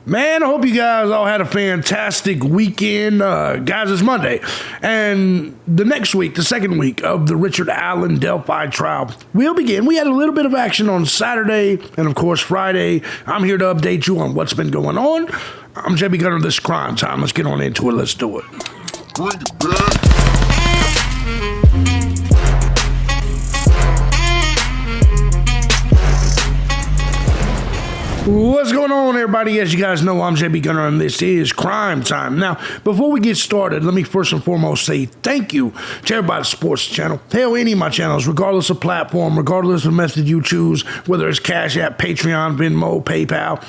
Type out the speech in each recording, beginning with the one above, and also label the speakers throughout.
Speaker 1: Man, I hope you guys all had a fantastic weekend. Guys, it's Monday. And the next week, the second week of the Richard Allen DELPHI trial will begin. We had a little bit of action on Saturday and, of course, Friday. I'm here to update you on what's been going on. I'm JB Gunner. This is Crime Time. Let's get on into it. Let's do it.
Speaker 2: Bring it back.
Speaker 1: What's going on, everybody? As you guys know, I'm JB Gunner, and this is Crime Time. Now, before we get started, let me first and foremost say thank you to everybody that supports the channel. Hell, any of my channels, regardless of platform, regardless of method you choose, whether it's Cash App, Patreon, Venmo, PayPal.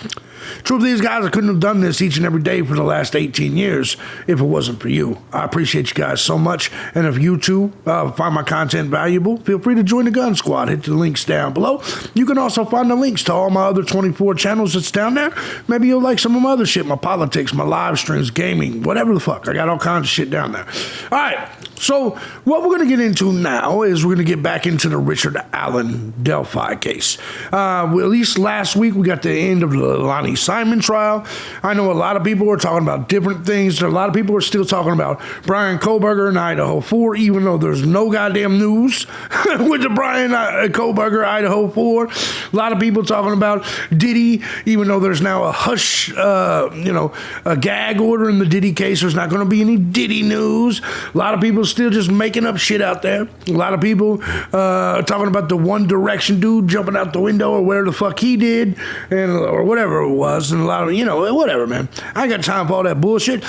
Speaker 1: Truth is, guys, I couldn't have done this each and every day for the last 18 years if it wasn't for you. I appreciate you guys so much. And if you too find my content valuable, feel free to join the Gun Squad. Hit the links down below. You can also find the links to all my other 24 channels that's down there. Maybe you'll like some of my other shit, my politics, my live streams, gaming, whatever the fuck. I got all kinds of shit down there. All right. So what we're going to get into now is we're going to get back into the Richard Allen DELPHI case. At least last week, we got the end of the Lonnie Simon trial. I know a lot of people are talking about different things. A lot of people are still talking about Brian Koberger in Idaho 4, even though there's no goddamn news with the Brian Koberger Idaho 4. A lot of people talking about Diddy, even though there's now a hush, a gag order in the Diddy case. There's not going to be any Diddy news. A lot of people still just making up shit out there. A lot of people talking about the One Direction dude jumping out the window or whatever the fuck he did, or whatever it was, and a lot of whatever, man. I ain't got time for all that bullshit.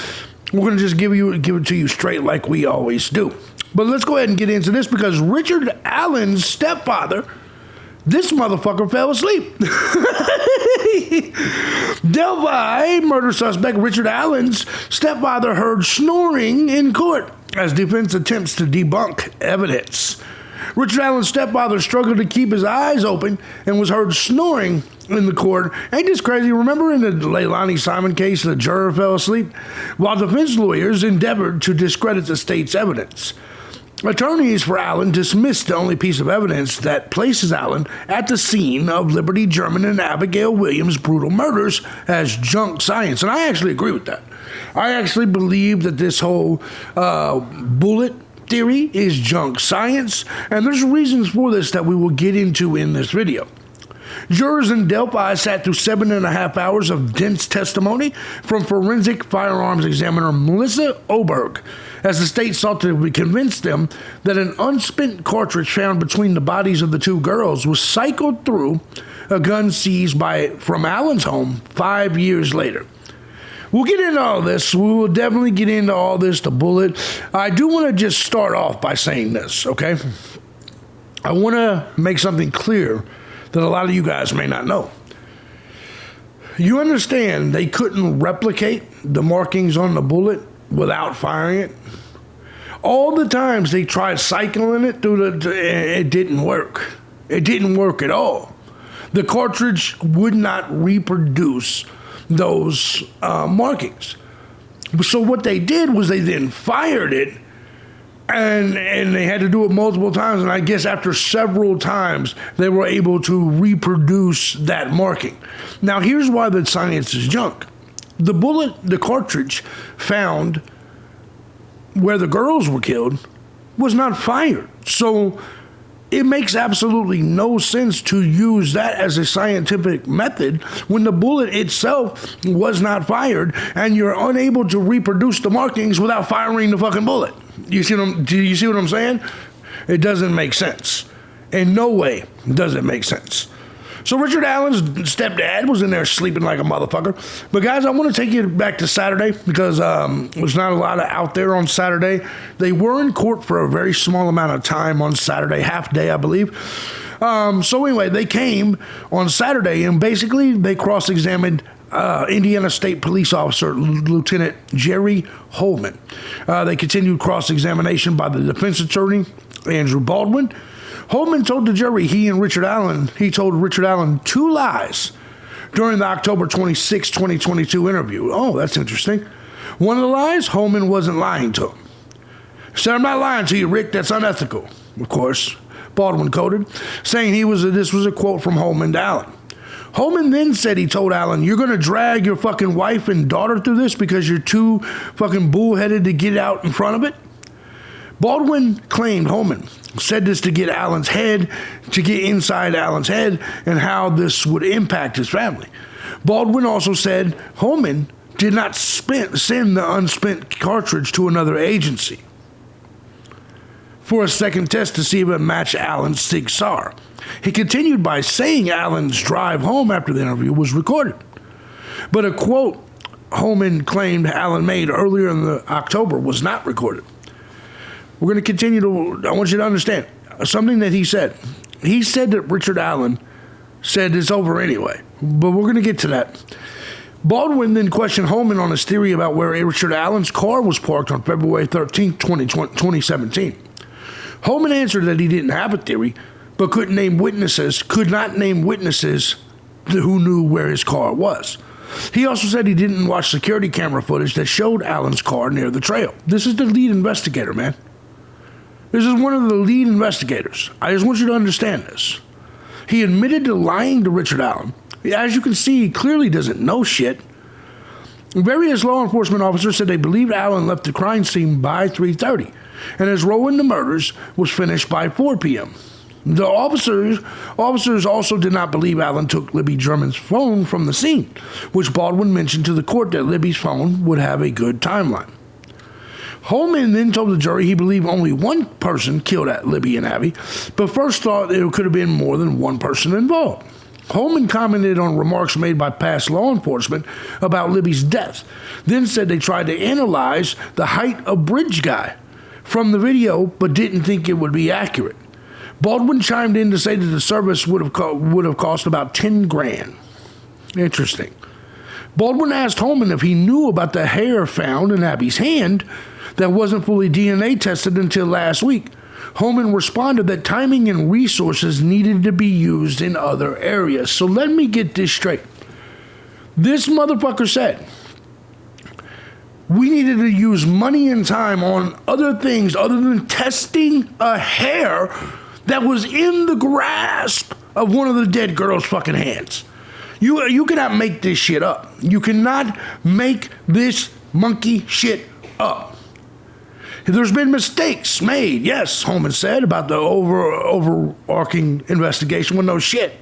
Speaker 1: We're gonna just give it to you straight like we always do. But let's go ahead and get into this because Richard Allen's stepfather, this motherfucker fell asleep. DELPHI murder suspect Richard Allen's stepfather heard snoring in court as defense attempts to debunk evidence. Richard Allen's stepfather struggled to keep his eyes open and was heard snoring in the court. Ain't this crazy? Remember in the Lonnie Simon case, the juror fell asleep? While defense lawyers endeavored to discredit the state's evidence. Attorneys for Allen dismissed the only piece of evidence that places Allen at the scene of Liberty German and Abigail Williams' brutal murders as junk science. And I actually agree with that. I actually believe that this whole bullet theory is junk science, and there's reasons for this that we will get into in this video. Jurors in DELPHI sat through 7.5 hours of dense testimony from forensic firearms examiner Melissa Oberg, as the state sought to convince them that an unspent cartridge found between the bodies of the two girls was cycled through a gun seized from Allen's home 5 years later. We'll get into all this. We will definitely get into all this, the bullet. I do want to just start off by saying this, okay? I want to make something clear that a lot of you guys may not know. You understand they couldn't replicate the markings on the bullet without firing it? All the times they tried cycling it through it didn't work. It didn't work at all. The cartridge would not reproduce those markings. So what they did was they then fired it, and they had to do it multiple times, and I guess after several times they were able to reproduce that marking. Now here's why the science is junk. The bullet, the cartridge found where the girls were killed was not fired. So it makes absolutely no sense to use that as a scientific method when the bullet itself was not fired and you're unable to reproduce the markings without firing the fucking bullet. Do you see what I'm saying? It doesn't make sense. In no way does it make sense. So Richard Allen's stepdad was in there sleeping like a motherfucker. But guys, I want to take you back to Saturday because there's not a lot out there on Saturday. They were in court for a very small amount of time on Saturday, half day, I believe. So anyway, they came on Saturday and basically they cross-examined Indiana State Police Officer Lieutenant Jerry Holman. They continued cross-examination by the defense attorney, Andrew Baldwin. Holman told the jury he told Richard Allen 2 lies during the October 26, 2022 interview. Oh, that's interesting. One of the lies, Holman wasn't lying to him. He said, "I'm not lying to you, Rick. That's unethical." Of course, Baldwin quoted, saying this was a quote from Holman to Allen. Holman then said he told Allen, "You're going to drag your fucking wife and daughter through this because you're too fucking bullheaded to get out in front of it?" Baldwin claimed Holman said this to get inside Allen's head and how this would impact his family. Baldwin also said Holman did not send the unspent cartridge to another agency for a second test to see if it matched Allen's Sig Sauer. He continued by saying Allen's drive home after the interview was recorded. But a quote Holman claimed Allen made earlier in October was not recorded. We're going to continue I want you to understand something that he said. He said that Richard Allen said it's over anyway, but we're going to get to that. Baldwin then questioned Holman on his theory about where Richard Allen's car was parked on February 13, 2017. Holman answered that he didn't have a theory, but could not name witnesses who knew where his car was. He also said he didn't watch security camera footage that showed Allen's car near the trail. This is the lead investigator, man. This is one of the lead investigators. I just want you to understand this. He admitted to lying to Richard Allen. As you can see, he clearly doesn't know shit. Various law enforcement officers said they believed Allen left the crime scene by 3:30, and his role in the murders was finished by 4 p.m. The officers also did not believe Allen took Libby German's phone from the scene, which Baldwin mentioned to the court that Libby's phone would have a good timeline. Holman then told the jury he believed only one person killed Libby and Abby, but first thought it could have been more than one person involved. Holman commented on remarks made by past law enforcement about Libby's death, then said they tried to analyze the height of bridge guy from the video, but didn't think it would be accurate. Baldwin chimed in to say that the service would have cost about $10,000. Interesting. Baldwin asked Holman if he knew about the hair found in Abby's hand that wasn't fully DNA tested until last week. Holman responded that timing and resources needed to be used in other areas. So let me get this straight. This motherfucker said we needed to use money and time on other things other than testing a hair that was in the grasp of one of the dead girl's fucking hands. You cannot make this shit up. You cannot make this monkey shit up. There's been mistakes made, yes, Holman said, about the overarching investigation. Well, no shit.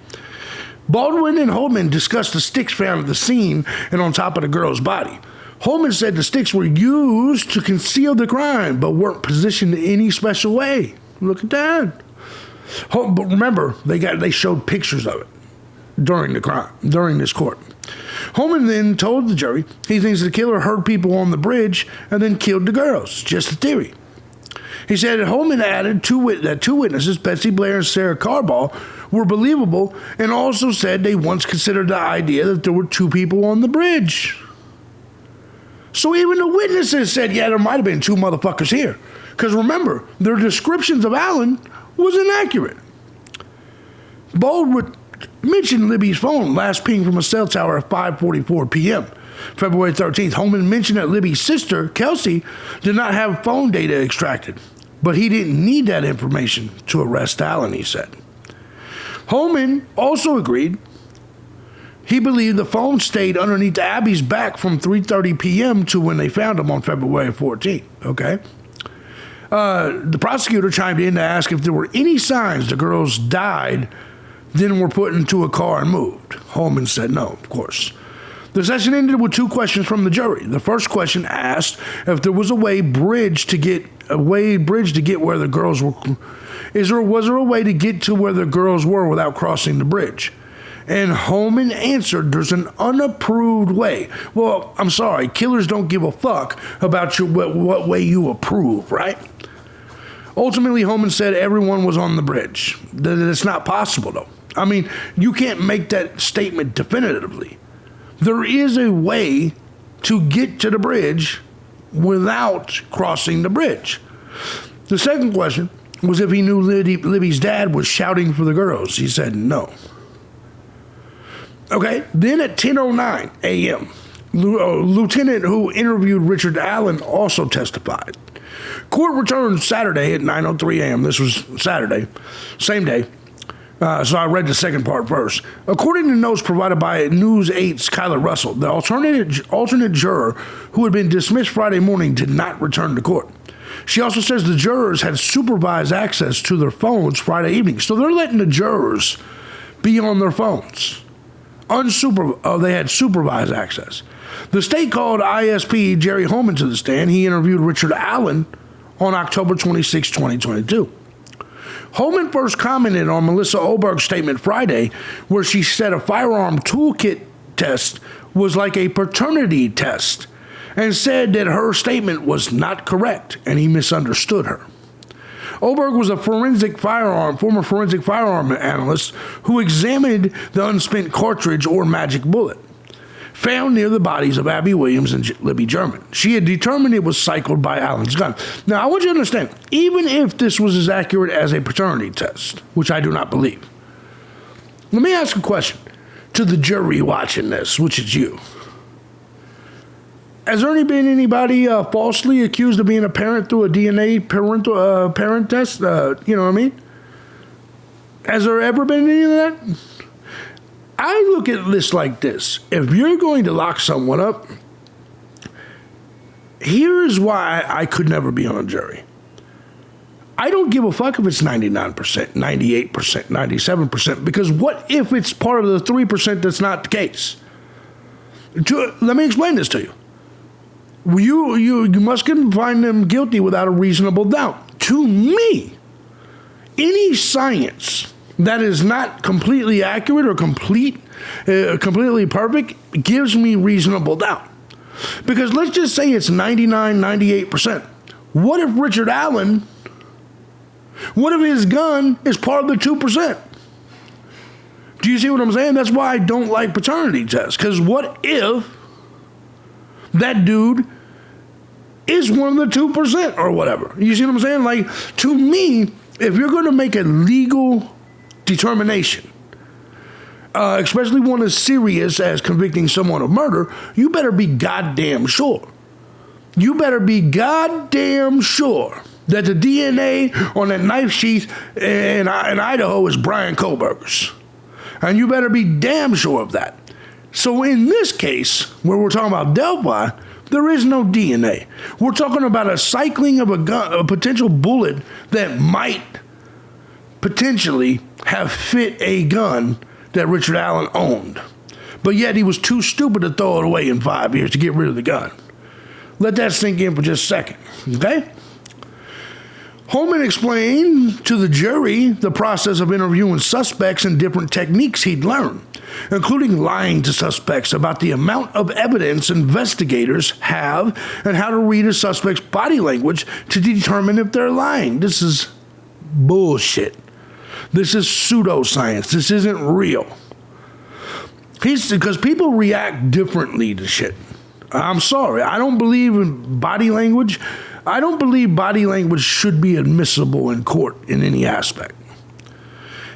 Speaker 1: Baldwin and Holman discussed the sticks found at the scene and on top of the girl's body. Holman said the sticks were used to conceal the crime, but weren't positioned in any special way. Look at that. But remember, they showed pictures of it during this court. Holman then told the jury he thinks the killer heard people on the bridge and then killed the girls. Just a theory. He said that Holman added that two witnesses, Betsy Blair and Sarah Carball, were believable, and also said they once considered the idea that there were 2 people on the bridge. So even the witnesses said, yeah, there might have been 2 motherfuckers here. Because remember, their descriptions of Allen was inaccurate. Baldwin mentioned Libby's phone last pinged from a cell tower at 5:44 p.m. February 13th. Holman mentioned that Libby's sister, Kelsey, did not have phone data extracted, but he didn't need that information to arrest Allen, he said. Holman also agreed he believed the phone stayed underneath Abby's back from 3:30 p.m. to when they found him on February 14th, okay? The prosecutor chimed in to ask if there were any signs the girls died, then were put into a car and moved. Holman said no, of course. The session ended with 2 questions from the jury. The first question asked if there was a way bridge to get where the girls were. Was there a way to get to where the girls were without crossing the bridge? And Holman answered, there's an unapproved way. Well, I'm sorry, killers don't give a fuck about what way you approve, right? Ultimately, Holman said everyone was on the bridge. That it's not possible, though. I mean, you can't make that statement definitively. There is a way to get to the bridge without crossing the bridge. The second question was if he knew Libby's dad was shouting for the girls. He said no. Okay, then at 10:09 a.m., Lieutenant who interviewed Richard Allen also testified. Court returned Saturday at 9:03 a.m. This was Saturday, same day. So I read the second part first. According to notes provided by News 8's Kyler Russell, the alternate juror who had been dismissed Friday morning did not return to court. She also says the jurors had supervised access to their phones Friday evening. So they're letting the jurors be on their phones. They had supervised access. The state called ISP Jerry Holman to the stand. He interviewed Richard Allen on October 26, 2022. Holman first commented on Melissa Oberg's statement Friday, where she said a firearm toolkit test was like a paternity test, and said that her statement was not correct, and he misunderstood her. Oberg was a former forensic firearm analyst who examined the unspent cartridge or magic bullet found near the bodies of Abby Williams and Libby German. She had determined it was cycled by Allen's gun. Now, I want you to understand, even if this was as accurate as a paternity test, which I do not believe, let me ask a question to the jury watching this, which is you. Has there been anybody falsely accused of being a parent through a DNA parent test? You know what I mean? Has there ever been any of that? I look at this like this. If you're going to lock someone up, here's why I could never be on a jury. I don't give a fuck if it's 99%, 98%, 97%, because what if it's part of the 3% that's not the case? Let me explain this to you. You must find them guilty without a reasonable doubt. To me, any science that is not completely accurate or completely perfect gives me reasonable doubt. Because let's just say it's 99, 98%. What if Richard Allen, what if his gun is part of the 2%? Do you see what I'm saying? That's why I don't like paternity tests. Because what if that dude is one of the 2% or whatever? You see what I'm saying? Like, to me, if you're going to make a legal determination, especially one as serious as convicting someone of murder, you better be goddamn sure. You better be goddamn sure that the DNA on that knife sheath in Idaho is Brian Kohlberger's. And you better be damn sure of that. So in this case, where we're talking about DELPHI, there is no DNA. We're talking about a cycling of a potential bullet that might potentially have fit a gun that Richard Allen owned. But yet he was too stupid to throw it away in 5 years to get rid of the gun. Let that sink in for just a second, okay? Holman explained to the jury the process of interviewing suspects and different techniques he'd learned, including lying to suspects about the amount of evidence investigators have and how to read a suspect's body language to determine if they're lying. This is bullshit. This is pseudoscience. This isn't real. Because people react differently to shit. I'm sorry. I don't believe in body language. I don't believe body language should be admissible in court in any aspect.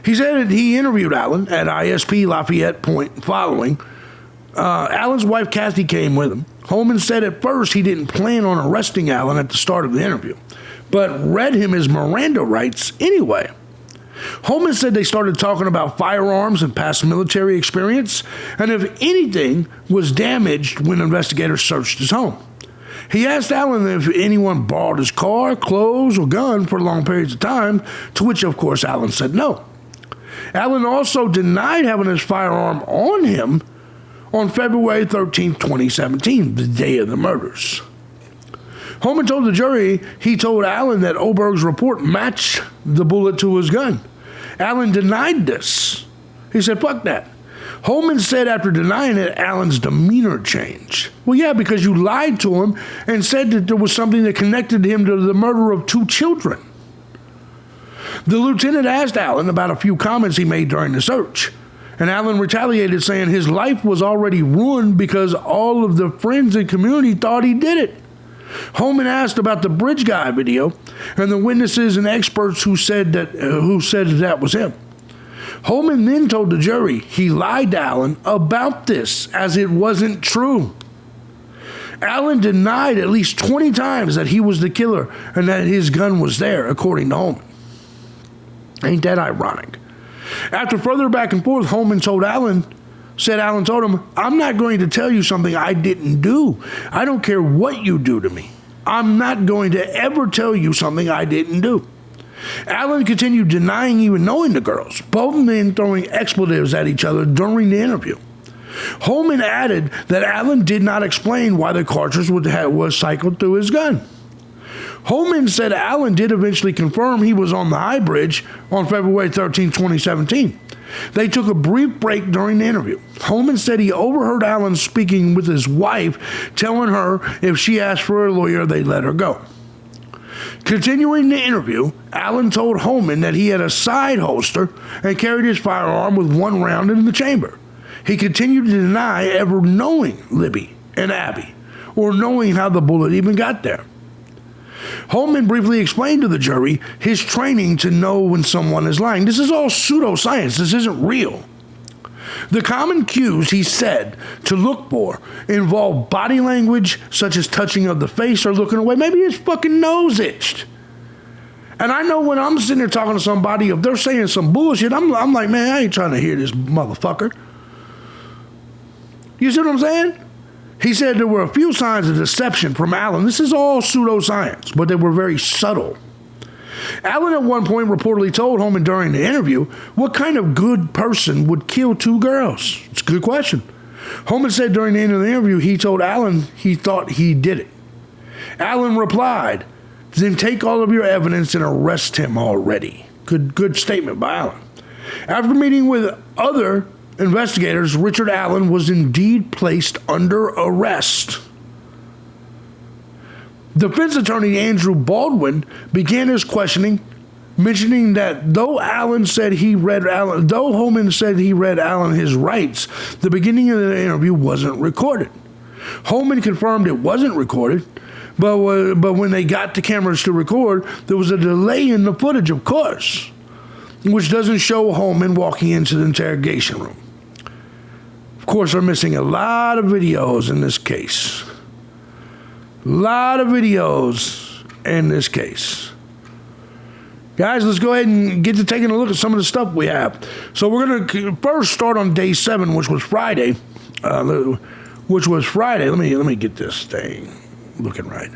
Speaker 1: He said he interviewed Allen at ISP Lafayette Point following. Allen's wife, Kathy, came with him. Holman said at first he didn't plan on arresting Allen at the start of the interview, but read him his Miranda rights anyway. Holman said they started talking about firearms and past military experience, and if anything was damaged when investigators searched his home. He asked Allen if anyone borrowed his car, clothes, or gun for long periods of time, to which, of course, Allen said no. Allen also denied having his firearm on him on February 13, 2017, the day of the murders. Holman told the jury he told Allen that Oberg's report matched the bullet to his gun. Allen denied this. He said, fuck that. Holman said after denying it, Allen's demeanor changed. Well, yeah, because you lied to him and said that there was something that connected him to the murder of 2 children. The lieutenant asked Allen about a few comments he made during the search, and Allen retaliated, saying his life was already ruined because all of the friends and community thought he did it. Holman asked about the bridge guy video and the witnesses and experts who said that was him. Holman then told the jury he lied to Allen about this, as it wasn't true. Allen denied at least 20 times that he was the killer and that his gun was there, according to Holman. Ain't that ironic? After further back and forth, Holman told Allen him, "I'm not going to tell you something I didn't do. I don't care what you do to me. I'm not going to ever tell you something I didn't do." Allen continued denying even knowing the girls, both men throwing expletives at each other during the interview. Holman added that Allen did not explain why the cartridge was cycled through his gun. Holman said Allen did eventually confirm he was on the high bridge on February 13, 2017. They took a brief break during the interview. Holman said he overheard Allen speaking with his wife, telling her if she asked for a lawyer, they'd let her go. Continuing the interview, Allen told Holman that he had a side holster and carried his firearm with one round in the chamber. He continued to deny ever knowing Libby and Abby, or knowing how the bullet even got there. Holman briefly explained to the jury his training to know when someone is lying. This is all pseudoscience. This isn't real. The common cues he said to look for involve body language, such as touching of the face or looking away. Maybe his fucking nose itched. And I know when I'm sitting there talking to somebody, if they're saying some bullshit, I'm like, man, I ain't trying to hear this motherfucker. You see what I'm saying? He said there were a few signs of deception from Allen. This is all pseudoscience, but they were very subtle. Allen at one point reportedly told Holman during the interview, what kind of good person would kill two girls? It's a good question. Holman said during the end of the interview, he told Allen he thought he did it. Allen replied, then take all of your evidence and arrest him already. Good statement by Allen. After meeting with other investigators, Richard Allen was indeed placed under arrest. Defense attorney Andrew Baldwin began his questioning, mentioning that though Holman said he read Allen his rights, the beginning of the interview wasn't recorded. Holman confirmed it wasn't recorded, but when they got the cameras to record, there was a delay in the footage, of course, which doesn't show Holman walking into the interrogation room. Of course, they're missing a lot of videos in this case. Guys, let's go ahead and get to taking a look at some of the stuff we have. So we're going to first start on day 7, which was Friday. Let me get this thing looking right.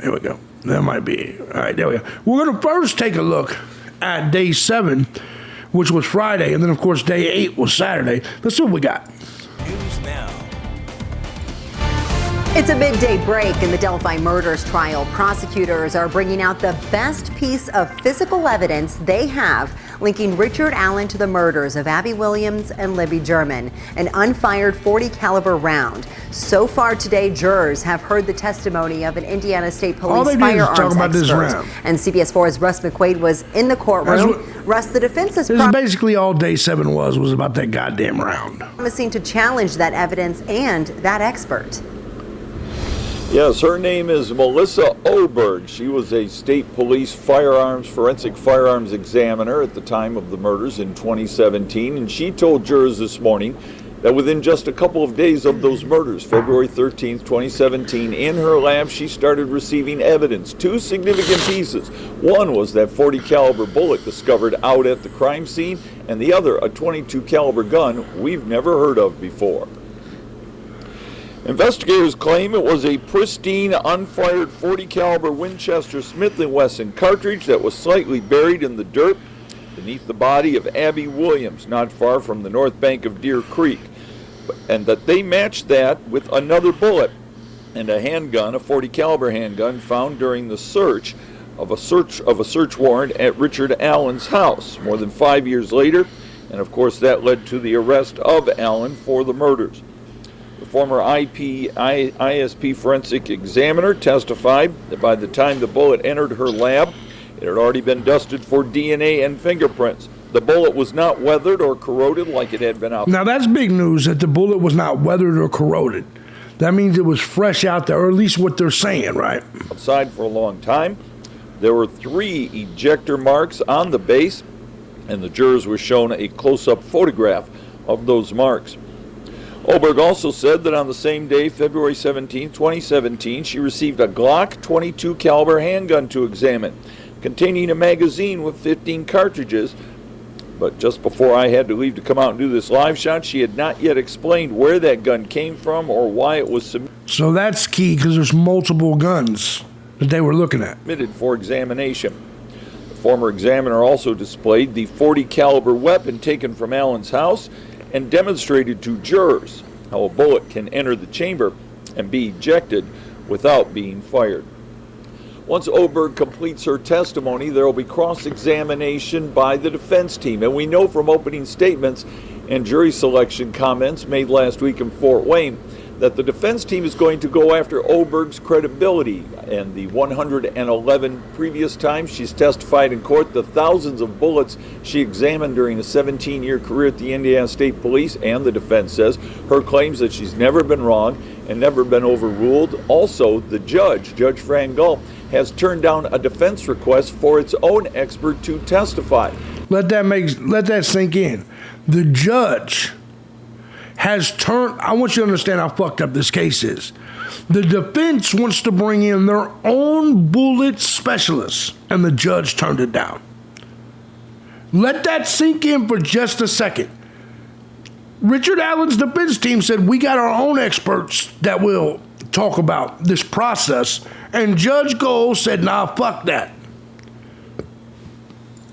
Speaker 1: Here we go. That might be. All right, there we go. We're going to first take a look at day 7, which was Friday, and then, of course, day 8 was Saturday. Let's see what we got.
Speaker 2: News now.
Speaker 3: It's a midday break in the Delphi murders trial. Prosecutors are bringing out the best piece of physical evidence they have linking Richard Allen to the murders of Abby Williams and Libby German, an unfired .40 caliber round. So far today, jurors have heard the testimony of an Indiana State Police firearms expert. And CBS 4's Russ McQuaid was in the courtroom. Russ, the defense is
Speaker 1: basically all day 7 was about that goddamn round.
Speaker 3: Promising to challenge that evidence and that expert.
Speaker 4: Yes, her name is Melissa Oberg. She was a state police forensic firearms examiner at the time of the murders in 2017, and she told jurors this morning that within just a couple of days of those murders, February 13th, 2017, in her lab she started receiving evidence, 2 significant pieces. One was that .40 caliber bullet discovered out at the crime scene, and the other a .22 caliber gun we've never heard of before. Investigators claim it was a pristine, unfired .40 caliber Winchester Smith & Wesson cartridge that was slightly buried in the dirt beneath the body of Abby Williams, not far from the north bank of Deer Creek, and that they matched that with another bullet and a handgun, a .40 caliber handgun, found during the search of a search warrant at Richard Allen's house more than 5 years later, and of course that led to the arrest of Allen for the murders. The former ISP forensic examiner testified that by the time the bullet entered her lab, it had already been dusted for DNA and fingerprints. The bullet was not weathered or corroded like it had been out.
Speaker 1: Now that's big news that the bullet was not weathered or corroded. That means it was fresh out there, or at least what they're saying, right?
Speaker 4: Outside for a long time. There were 3 ejector marks on the base, and the jurors were shown a close-up photograph of those marks. Oberg also said that on the same day, February 17, 2017, she received a Glock 22 caliber handgun to examine, containing a magazine with 15 cartridges But just before I had to leave to come out and do this live shot, she had not yet explained where that gun came from or why it was
Speaker 1: So that's key, because there's multiple guns that they were looking at.
Speaker 4: submitted for examination. The former examiner also displayed the .40 caliber weapon taken from Allen's house and demonstrated to jurors how a bullet can enter the chamber and be ejected without being fired. Once Oberg completes her testimony, there will be cross-examination by the defense team. And we know from opening statements and jury selection comments made last week in Fort Wayne that the defense team is going to go after Oberg's credibility. And the 111 previous times she's testified in court, the thousands of bullets she examined during a 17-year career at the Indiana State Police, and the defense says her claims that she's never been wrong and never been overruled. Also, the judge, Judge Frangall, has turned down a defense request for its own expert to testify.
Speaker 1: Let that sink in. The judge has turned, I want you to understand how fucked up this case is. The defense wants to bring in their own bullet specialist, and the judge turned it down. Let that sink in for just a second. Richard Allen's defense team said, we got our own experts that will talk about this process, and Judge Gold said, nah, fuck that.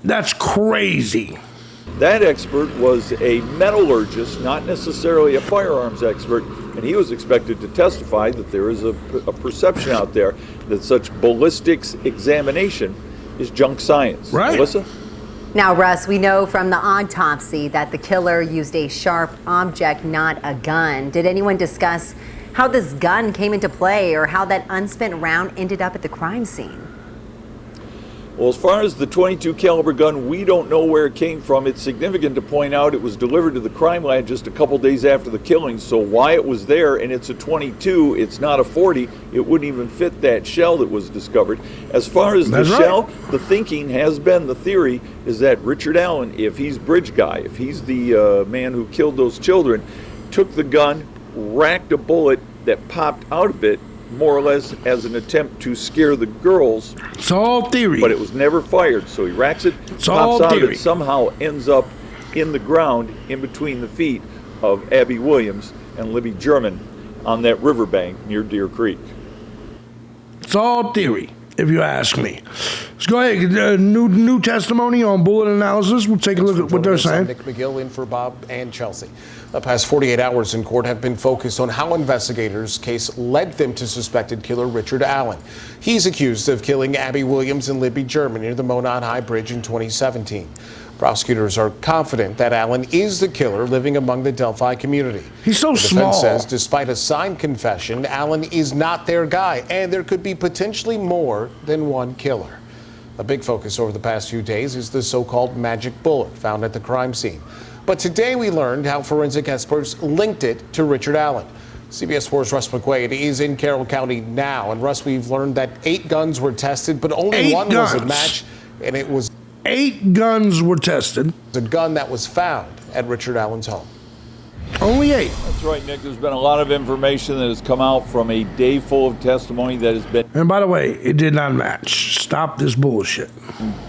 Speaker 1: That's crazy.
Speaker 4: That expert was a metallurgist, not necessarily a firearms expert, and he was expected to testify that there is a perception out there that such ballistics examination is junk science.
Speaker 1: Right.
Speaker 4: Melissa?
Speaker 3: Now, Russ, we know from the autopsy that the killer used a sharp object, not a gun. Did anyone discuss how this gun came into play or how that unspent round ended up at the crime scene?
Speaker 4: Well, as far as the .22 caliber gun, we don't know where it came from. It's significant to point out it was delivered to the crime lab just a couple days after the killing, so why it was there, and it's a .22, it's not a .40, it wouldn't even fit that shell that was discovered. As far as the shell, the thinking has been, the theory is that Richard Allen, if he's Bridge Guy, if he's the man who killed those children, took the gun, racked a bullet that popped out of it, more or less as an attempt to scare the girls.
Speaker 1: It's all theory.
Speaker 4: But it was never fired, so he racks it, pops out of it, somehow ends up in the ground in between the feet of Abby Williams and Libby German on that riverbank near Deer Creek.
Speaker 1: It's all theory, if you ask me. Let's go ahead. New testimony on bullet analysis. We'll take a look at what they're saying.
Speaker 2: Nick McGill in for Bob and Chelsea. The past 48 hours in court have been focused on how investigators' case led them to suspected killer Richard Allen. He's accused of killing Abby Williams and Libby German near the Monad High Bridge in 2017. Prosecutors are confident that Allen is the killer living among the Delphi community.
Speaker 1: He's so
Speaker 2: small. The defense
Speaker 1: small.
Speaker 2: says despite a signed confession, Allen is not their guy, and there could be potentially more than one killer. A big focus over the past few days is the so-called magic bullet found at the crime scene. But today we learned how forensic experts linked it to Richard Allen. CBS 4's Russ McQuaid is in Carroll County now. And Russ, we've learned that 8 guns were tested, but only one was a match, and it was
Speaker 1: 8 guns were tested.
Speaker 2: The gun that was found at Richard Allen's home.
Speaker 1: Only 8.
Speaker 4: That's right, Nick. There's been a lot of information that has come out from a day full of testimony that has been
Speaker 1: And by the way, it did not match. Stop this bullshit.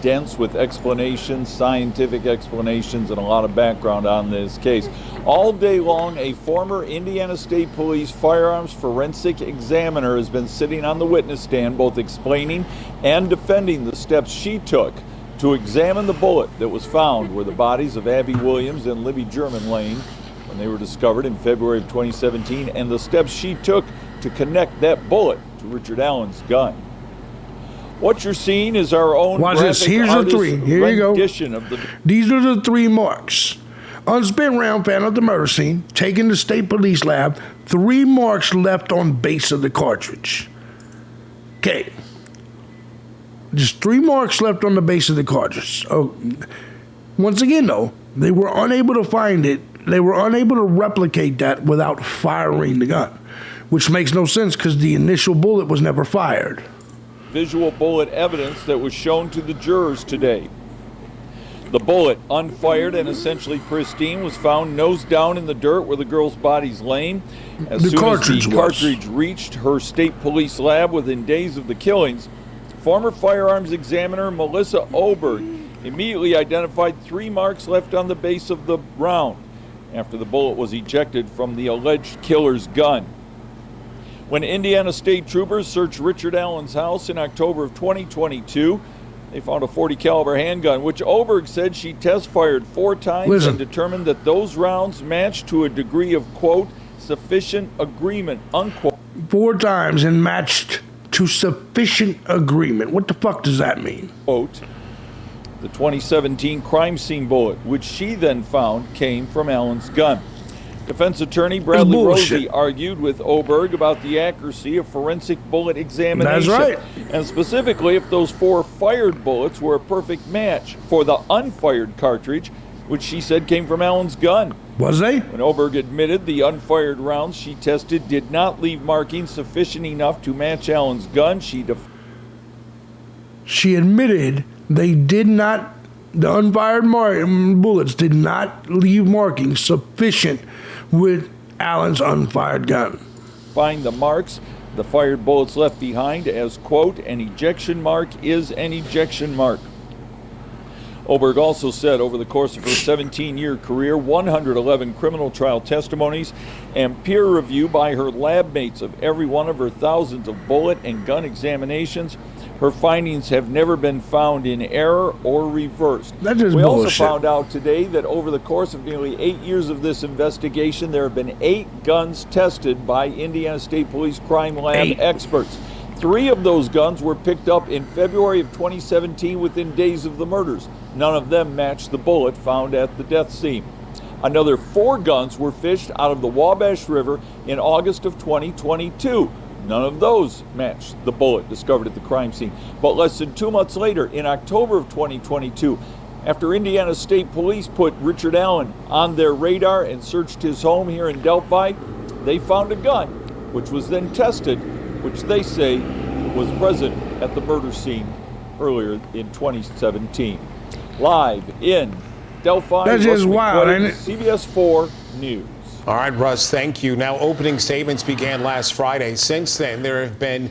Speaker 4: dense with explanations, scientific explanations, and a lot of background on this case. All day long, a former Indiana State Police firearms forensic examiner has been sitting on the witness stand, both explaining and defending the steps she took to examine the bullet that was found where the bodies of Abby Williams and Libby German laying when they were discovered in February of 2017, and the steps she took to connect that bullet to Richard Allen's gun. What you're seeing is our own
Speaker 1: Watch this. Here's the 3. Here you go.
Speaker 4: Of the
Speaker 1: These are the 3 marks. Unspent round found at the murder scene, taken to state police lab. 3 marks left on base of the cartridge. Okay. Just 3 marks left on the base of the cartridge. Oh, once again, though, they were unable to find it. They were unable to replicate that without firing the gun, which makes no sense because the initial bullet was never fired.
Speaker 4: Visual bullet evidence that was shown to the jurors today. The bullet, unfired and essentially pristine, was found nose down in the dirt where the girl's body's laying. As soon as the cartridge reached her state police lab within days of the killings, former firearms examiner Melissa Oberg immediately identified 3 marks left on the base of the round after the bullet was ejected from the alleged killer's gun. When Indiana State Troopers searched Richard Allen's house in October of 2022, they found a .40 caliber handgun, which Oberg said she test fired 4 times and determined that those rounds matched to a degree of, quote, sufficient agreement, unquote.
Speaker 1: 4 times and matched to sufficient agreement. What the fuck does that mean?
Speaker 4: Quote, the 2017 crime scene bullet, which she then found came from Allen's gun. Defense attorney Bradley Rosie argued with Oberg about the accuracy of forensic bullet examination.
Speaker 1: That's right.
Speaker 4: And specifically if those 4 fired bullets were a perfect match for the unfired cartridge, which she said came from Allen's gun.
Speaker 1: Was they?
Speaker 4: When Oberg admitted the unfired rounds she tested did not leave markings sufficient enough to match Allen's gun,
Speaker 1: she admitted they did not, the unfired bullets did not leave markings sufficient with Allen's unfired gun.
Speaker 4: Find the marks the fired bullets left behind as, quote, an ejection mark is an ejection mark. Oberg also said over the course of her 17-year career, 111 criminal trial testimonies, and peer review by her lab mates of every one of her thousands of bullet and gun examinations, her findings have never been found in error or reversed.
Speaker 1: That is
Speaker 4: we
Speaker 1: bullshit.
Speaker 4: also found out today that over the course of nearly 8 years of this investigation, there have been 8 guns tested by Indiana State Police Crime Lab experts. 3 of those guns were picked up in February of 2017 within days of the murders. None of them matched the bullet found at the death scene. Another 4 guns were fished out of the Wabash River in August of 2022. None of those matched the bullet discovered at the crime scene. But less than 2 months later, in October of 2022, after Indiana State Police put Richard Allen on their radar and searched his home here in Delphi, they found a gun, which was then tested, which they say was present at the murder scene earlier in 2017. Live in Delphi,
Speaker 1: that's just wild, ain't it?
Speaker 4: CBS 4 News.
Speaker 2: All right, Russ, thank you. Now, opening statements began last Friday. Since then, there have been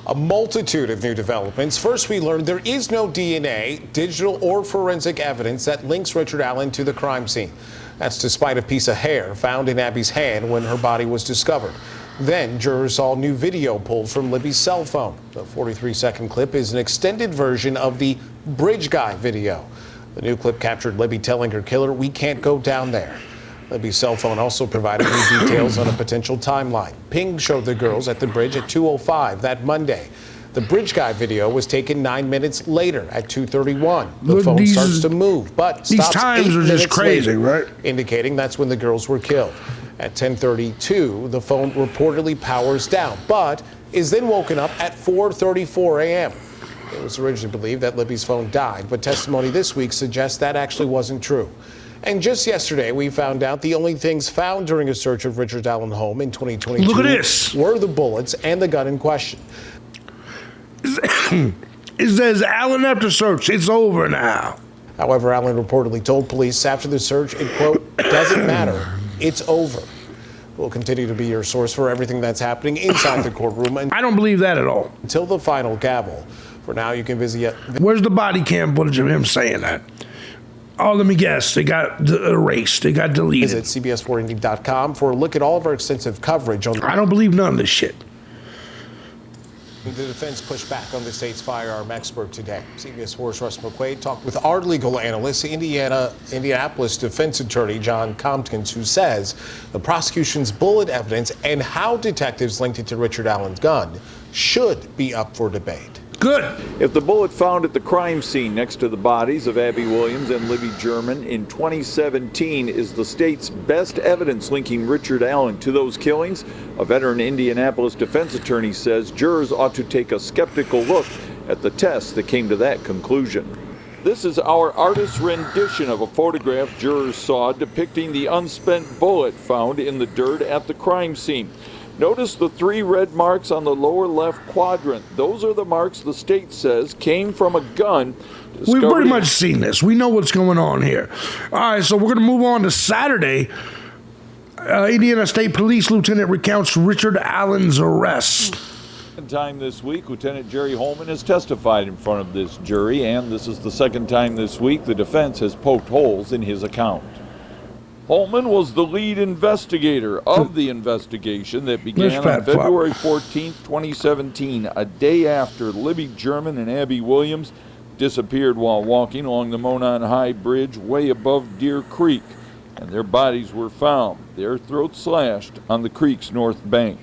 Speaker 2: a multitude of new developments. First, we learned there is no DNA, digital or forensic evidence that links Richard Allen to the crime scene. That's despite a piece of hair found in Abby's hand when her body was discovered. Then, jurors saw new video pulled from Libby's cell phone. The 43-second clip is an extended version of the Bridge Guy video. The new clip captured Libby telling her killer, "We can't go down there." Libby's cell phone also provided new details on a potential timeline. Ping showed the girls at the bridge at 2:05 that Monday. The Bridge Guy video was taken 9 minutes later at 2:31. The phone starts to move, but stops
Speaker 1: these times
Speaker 2: 8
Speaker 1: are
Speaker 2: minutes
Speaker 1: just crazy,
Speaker 2: later,
Speaker 1: right?
Speaker 2: indicating that's when the girls were killed. At 10:32, the phone reportedly powers down, but is then woken up at 4:34 a.m. It was originally believed that Libby's phone died, but testimony this week suggests that actually wasn't true. And just yesterday, we found out the only things found during a search of Richard Allen's home in 2022
Speaker 1: Look at this.
Speaker 2: were the bullets and the gun in question.
Speaker 1: It says Allen after search. It's over now.
Speaker 2: However, Allen reportedly told police after the search, it, quote, doesn't matter. It's over. We'll continue to be your source for everything that's happening inside the courtroom
Speaker 1: I don't believe that at all.
Speaker 2: until the final gavel. For now, you can visit.
Speaker 1: Where's the body cam footage of him saying that? Oh, let me guess. They got erased. They got deleted.
Speaker 2: Visit CBS4Indy.com for a look at all of our extensive coverage on.
Speaker 1: I don't believe none of this shit.
Speaker 2: The defense pushed back on the state's firearm expert today. CBS 4's Russ McQuaid talked with our legal analyst, Indianapolis defense attorney John Compkins, who says the prosecution's bullet evidence and how detectives linked it to Richard Allen's gun should be up for debate.
Speaker 1: Good.
Speaker 4: If the bullet found at the crime scene next to the bodies of Abby Williams and Libby German in 2017 is the state's best evidence linking Richard Allen to those killings, a veteran Indianapolis defense attorney says jurors ought to take a skeptical look at the tests that came to that conclusion. This is our artist's rendition of a photograph jurors saw depicting the unspent bullet found in the dirt at the crime scene. Notice the 3 red marks on the lower left quadrant. Those are the marks the state says came from a gun.
Speaker 1: We've pretty much seen this. We know what's going on here. All right, so we're going to move on to Saturday. Indiana State Police Lieutenant recounts Richard Allen's arrest.
Speaker 4: Second time this week, Lieutenant Jerry Holman has testified in front of this jury, and this is the second time this week the defense has poked holes in his account. Holman was the lead investigator of the investigation that began on February 14, 2017, a day after Libby German and Abby Williams disappeared while walking along the Monon High Bridge way above Deer Creek, and their bodies were found, their throats slashed, on the creek's north bank.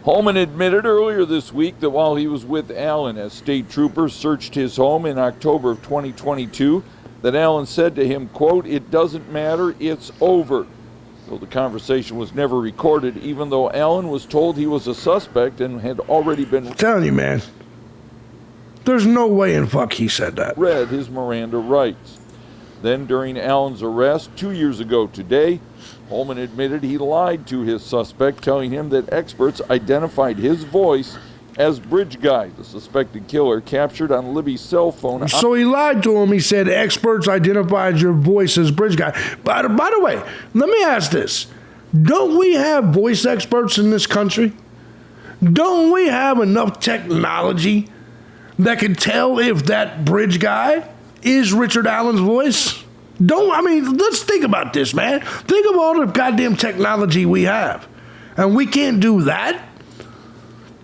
Speaker 4: Holman admitted earlier this week that while he was with Allen as state troopers searched his home in October of 2022, that Allen said to him, quote, "It doesn't matter, it's over." Though the conversation was never recorded, even though Allen was told he was a suspect and had already been...
Speaker 1: I'm telling you, man. There's no way in fuck he said that.
Speaker 4: ...read his Miranda rights. Then during Allen's arrest 2 years ago today, Holman admitted he lied to his suspect, telling him that experts identified his voice as Bridge Guy, the suspected killer captured on Libby's cell phone.
Speaker 1: So he lied to him. He said experts identified your voice as Bridge Guy. By the way, let me ask this. Don't we have voice experts in this country? Don't we have enough technology that can tell if that Bridge Guy is Richard Allen's voice? Let's think about this, man. Think of all the goddamn technology we have. And we can't do that?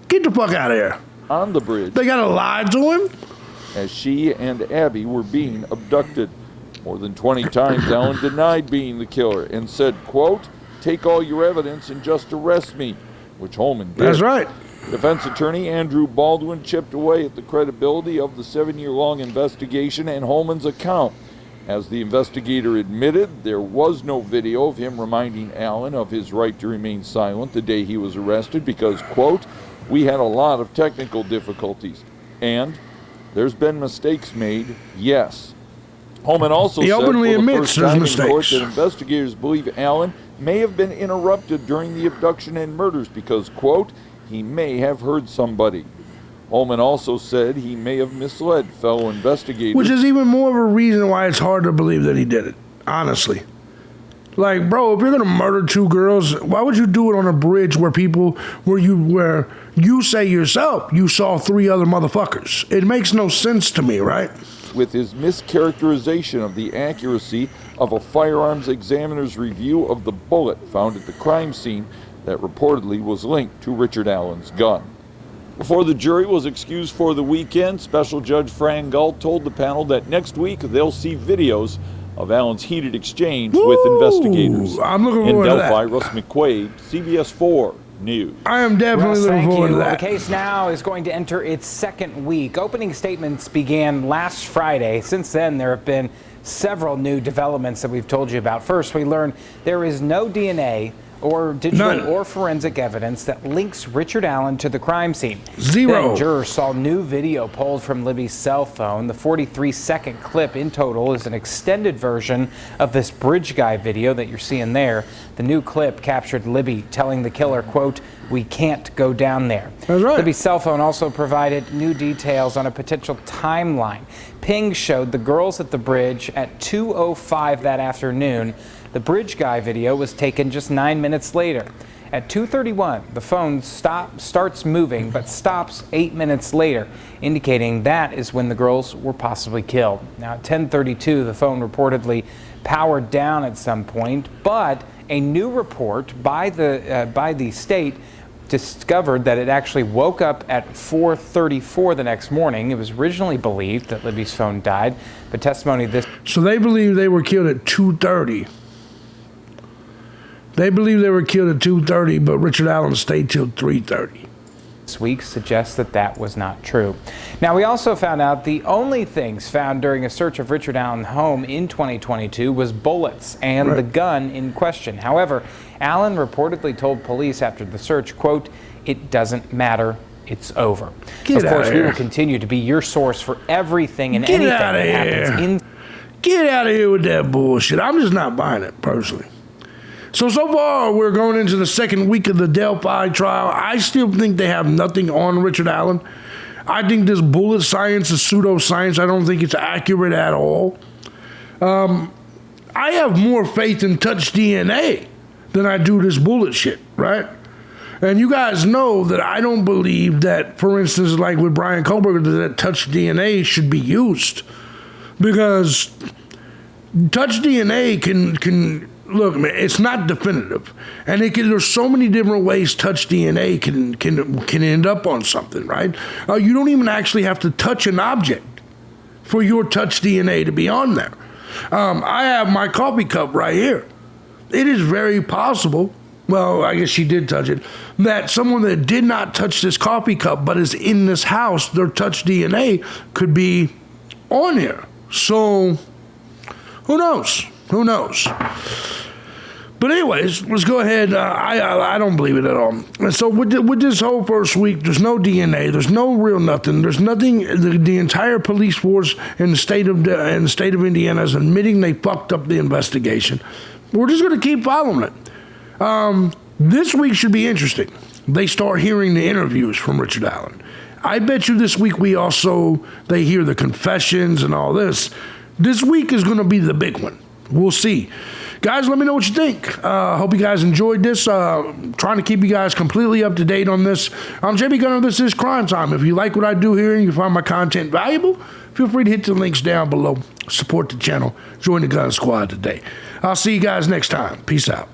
Speaker 1: Get the fuck out of here.
Speaker 4: On the bridge.
Speaker 1: They gotta lie to him?
Speaker 4: As she and Abby were being abducted. More than 20 times, Allen denied being the killer and said, quote, "Take all your evidence and just arrest me," which Holman did.
Speaker 1: That's right.
Speaker 4: Defense attorney Andrew Baldwin chipped away at the credibility of the 7-year-long investigation and Holman's account. As the investigator admitted, there was no video of him reminding Allen of his right to remain silent the day he was arrested because, quote, "We had a lot of technical difficulties, and there's been mistakes made, yes." Holman also said for the first time in court that investigators believe Allen may have been interrupted during the abduction and murders because, quote, "He may have heard somebody." Holman also said he may have misled fellow investigators.
Speaker 1: Which is even more of a reason why it's hard to believe that he did it, honestly. Like, bro, if you're gonna murder 2 girls, why would you do it on a bridge where you say yourself you saw 3 other motherfuckers? It makes no sense to me, right?
Speaker 4: With his mischaracterization of the accuracy of a firearms examiner's review of the bullet found at the crime scene that reportedly was linked to Richard Allen's gun. Before the jury was excused for the weekend, Special Judge Fran Galt told the panel that next week they'll see videos of Allen's heated exchange with investigators.
Speaker 1: I'm looking forward to that.
Speaker 4: In Delphi, Russ McQuaid, CBS 4 News.
Speaker 1: I am definitely looking forward to that.
Speaker 5: Well, the case now is going to enter its second week. Opening statements began last Friday. Since then, there have been several new developments that we've told you about. First, we learned there is no DNA or digital or forensic evidence that links Richard Allen to the crime scene.
Speaker 1: Zero.
Speaker 5: Then jurors saw new video pulled from Libby's cell phone. The 43-second clip in total is an extended version of this Bridge Guy video that you're seeing there. The new clip captured Libby telling the killer, quote, "We can't go down there."
Speaker 1: That's right.
Speaker 5: Libby's cell phone also provided new details on a potential timeline. Ping showed the girls at the bridge at 2:05 that afternoon. The Bridge Guy video was taken just 9 minutes later. At 2:31, the phone starts moving but stops 8 minutes later, indicating that is when the girls were possibly killed. Now at 10:32, the phone reportedly powered down at some point, but a new report by the state discovered that it actually woke up at 4:34 the next morning. It was originally believed that Libby's phone died, but testimony this...
Speaker 1: So they believe they were killed at 2:30. They believe they were killed at 2:30, but Richard Allen stayed till 3:30.
Speaker 5: This week suggests that that was not true. Now, we also found out the only things found during a search of Richard Allen's home in 2022 was bullets and the gun in question. However, Allen reportedly told police after the search, quote, "It doesn't matter. It's over." Of course, we will continue to be your source for everything and anything that happens in...
Speaker 1: Get out of here with that bullshit. I'm just not buying it, personally. So far, we're going into the second week of the Delphi trial. I still think they have nothing on Richard Allen. I think this bullet science is pseudoscience. I don't think it's accurate at all. I have more faith in touch DNA than I do this bullet shit, right? And you guys know that I don't believe that, for instance, like with Brian Kohlberger, that touch DNA should be used. Because touch DNA can look, man, it's not definitive. And there's so many different ways touch DNA can end up on something, right? You don't even actually have to touch an object for your touch DNA to be on there. I have my coffee cup right here. It is very possible, well, I guess she did touch it, that someone that did not touch this coffee cup but is in this house, their touch DNA could be on here. So, who knows? Who knows? But anyways, let's go ahead. I don't believe it at all. And so with this whole first week, there's no DNA. There's no real nothing. There's nothing. The entire police force in the state of Indiana is admitting they fucked up the investigation. We're just going to keep following it. This week should be interesting. They start hearing the interviews from Richard Allen. I bet you this week they hear the confessions and all this. This week is going to be the big one. We'll see. Guys, let me know what you think. Hope you guys enjoyed this. Trying to keep you guys completely up to date on this. I'm JB Gunner. This is Crime Time. If you like what I do here and you find my content valuable, feel free to hit the links down below. Support the channel. Join the Gun Squad today. I'll see you guys next time. Peace out.